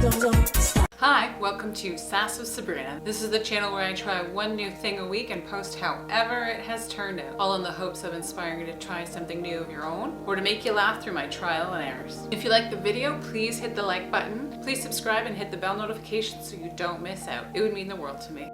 Hi, welcome to Sass with Sabrina. This is the channel where I try one new thing a week and post however it has turned out, all in the hopes of inspiring you to try something new of your own or to make you laugh through my trial and errors. If you like the video, please hit the like button. Please subscribe and hit the bell notification so you don't miss out. It would mean the world to me.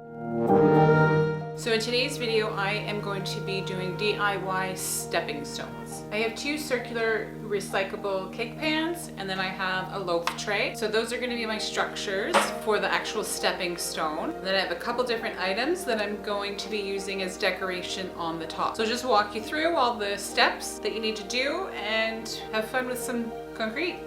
So in today's video, I am going to be doing DIY stepping stones. I have two circular recyclable cake pans, and then I have a loaf tray. So those are going to be my structures for the actual stepping stone. And then I have a couple different items that I'm going to be using as decoration on the top. So I'll just walk you through all the steps that you need to do and have fun with some concrete.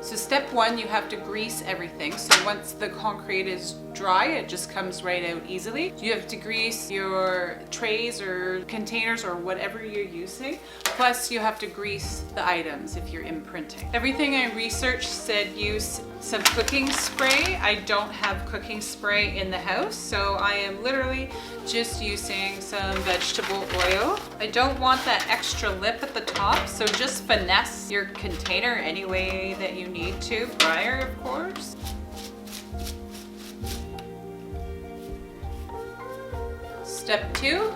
So step one, you have to grease everything. So once the concrete is dry, it just comes right out easily. You have to grease your trays or containers or whatever you're using. Plus you have to grease the items if you're imprinting. Everything I researched said use some cooking spray. I don't have cooking spray in the house, so I am literally just using some vegetable oil. I don't want that extra lip at the top, so just finesse your container any way that you need to prior, of course. Step two,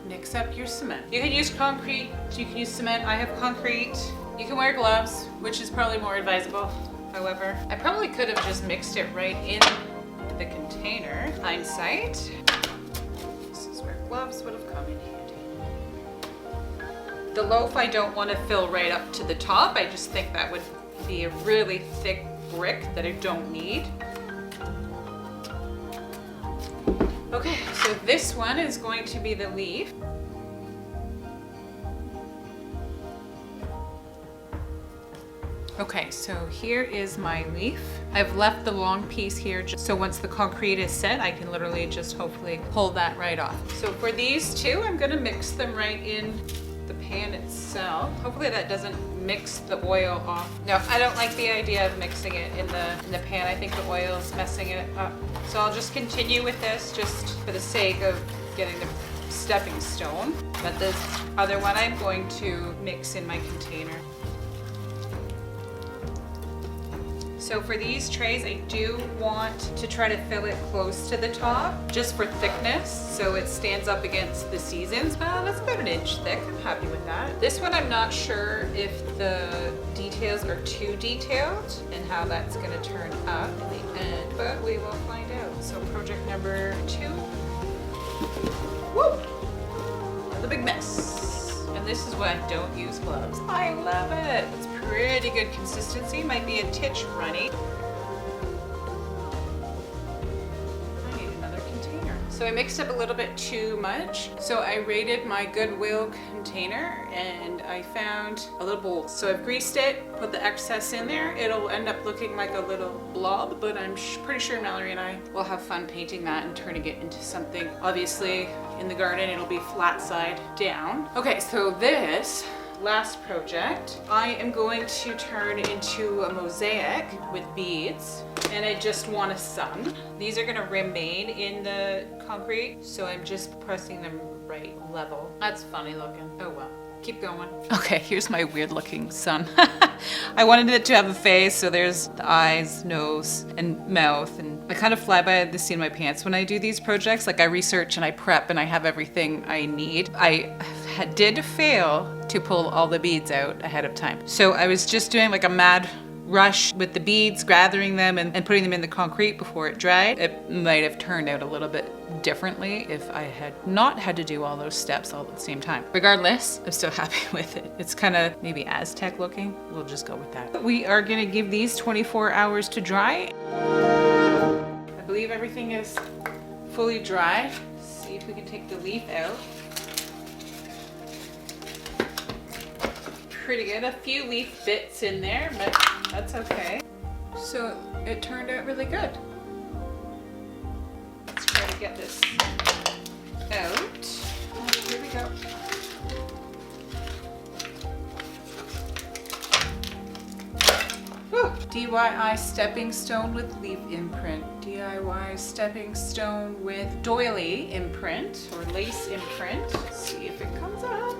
mix up your cement. You can use concrete, you can use cement. I have concrete. You can wear gloves, which is probably more advisable. However, I probably could have just mixed it right in the container. Hindsight, this is where gloves would have come in handy. The loaf I don't want to fill right up to the top. I just think that would be a really thick brick that I don't need. Okay, so this one is going to be the leaf. Okay, so here is my leaf. I've left the long piece here just so once the concrete is set, I can literally just hopefully pull that right off. So for these two, I'm gonna mix them right in the pan itself. Hopefully that doesn't mix the oil off. No, I don't like the idea of mixing it in the pan. I think the oil is messing it up. So I'll just continue with this just for the sake of getting the stepping stone. But this other one I'm going to mix in my container. So for these trays, I do want to try to fill it close to the top, just for thickness, so it stands up against the seasons. That's about an inch thick. I'm happy with that. This one, I'm not sure if the details are too detailed and how that's gonna turn up in the end, but we will find out. So project number 2. Woo! Another big mess. And this is why I don't use gloves. I love it. It's pretty good consistency. Might be a titch runny. I need another container. So I mixed up a little bit too much. So I raided my Goodwill container and I found a little bowl. So I've greased it, put the excess in there. It'll end up looking like a little blob, but I'm pretty sure Mallory and I will have fun painting that and turning it into something. Obviously, in the garden, it'll be flat side down. Okay, so this last project, I am going to turn into a mosaic with beads, and I just want a sun. These are gonna remain in the concrete, so I'm just pressing them right level. That's funny looking. Oh well. Keep going. Okay, here's my weird looking sun. I wanted it to have a face, so there's the eyes, nose, and mouth, and I kind of fly by the seat of my pants when I do these projects. Like I research and I prep and I have everything I need. I did fail to pull all the beads out ahead of time. So I was just doing like a mad rush with the beads, gathering them and putting them in the concrete before it dried. It might have turned out a little bit differently if I had not had to do all those steps all at the same time. Regardless, I'm still happy with it. It's kind of maybe Aztec looking. We'll just go with that. We are gonna give these 24 hours to dry. I believe everything is fully dry. Let's see if we can take the leaf out. Pretty good. A few leaf bits in there, but that's okay. So it turned out really good. Let's try to get this out. Oh, here we go. Whew. DIY stepping stone with leaf imprint. DIY stepping stone with doily imprint or lace imprint. Let's see if it comes up.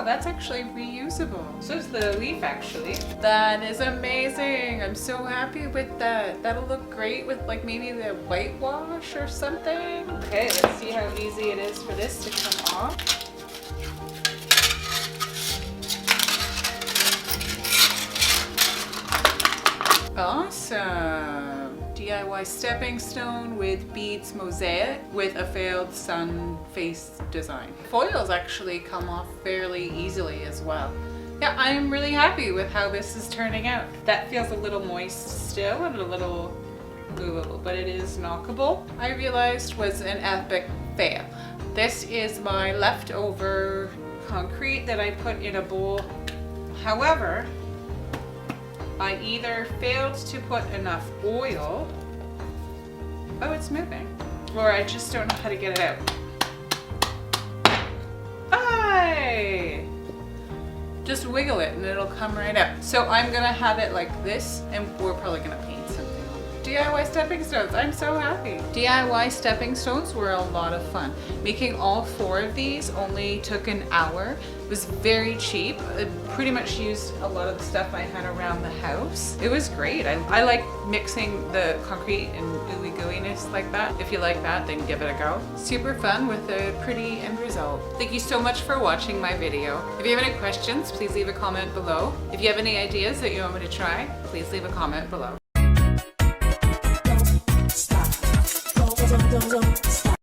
wow, that's actually reusable. So is the leaf actually. That is amazing. I'm so happy with that. That'll look great with like maybe the whitewash or something. Okay, let's see how easy it is for this to come off. Awesome. DIY stepping stone with beads mosaic with a failed sun face design. Foils actually come off fairly easily as well. Yeah, I'm really happy with how this is turning out. That feels a little moist still and a little movable, but it is knockable. I realized was an epic fail. This is my leftover concrete that I put in a bowl. However, I either failed to put enough oil, oh, it's moving, or I just don't know how to get it out. Hi! Just wiggle it and it'll come right out. So I'm gonna have it like this, and we're probably gonna paint something on it. DIY stepping stones, I'm so happy. DIY stepping stones were a lot of fun. Making all 4 of these only took an hour. It was very cheap. I pretty much used a lot of the stuff I had around the house. It was great. I like mixing the concrete and ooey gooiness like that. If you like that, then give it a go. Super fun with a pretty end result. Thank you so much for watching my video. If you have any questions, please leave a comment below. If you have any ideas that you want me to try, please leave a comment below.